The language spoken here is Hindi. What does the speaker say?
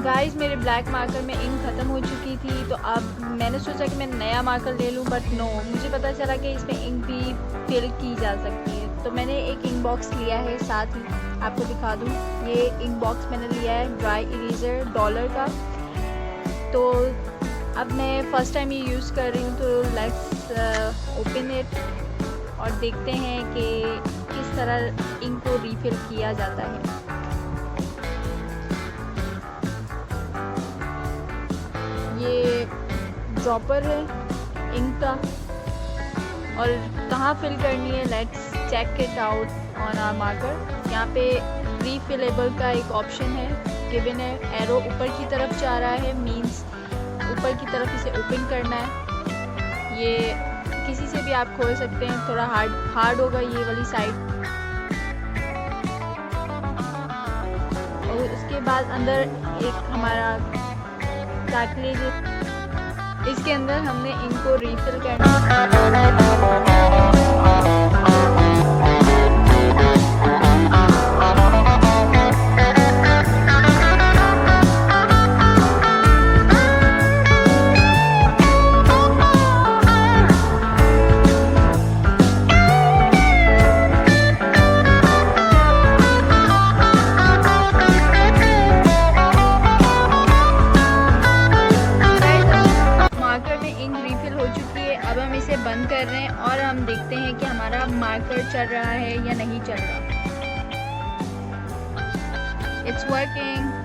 गाइस मेरे ब्लैक मार्कर में इंक ख़त्म हो चुकी थी, तो अब मैंने सोचा कि मैं नया मार्कर ले लूं, बट नो, मुझे पता चला कि इसमें इंक भी फिल की जा सकती है। तो मैंने एक इंक बॉक्स लिया है, साथ ही आपको दिखा दूं, ये इंक बॉक्स मैंने लिया है ड्राई इरेज़र $1 का। तो अब मैं फ़र्स्ट टाइम ये यूज़ कर रही हूँ, तो लेट्स ओपन इट और देखते हैं कि किस तरह इंक को रीफ़िल किया जाता है। ये ड्रॉपर है इंक का, और कहाँ फिल करनी है, let's check it out on our marker. यहाँ पे रीफिलेबल का एक ऑप्शन है, गिवन है, एरो ऊपर की तरफ जा रहा है, मींस ऊपर की तरफ इसे ओपन करना है। ये किसी से भी आप खोल सकते हैं, थोड़ा हार्ड होगा ये वाली साइड। और उसके बाद अंदर एक हमारा कार्टलेज, इसके अंदर हमने इनको रीफिल करना है। अब हम इसे बंद कर रहे हैं और हम देखते हैं कि हमारा मार्कर चल रहा है या नहीं चल रहा। It's working.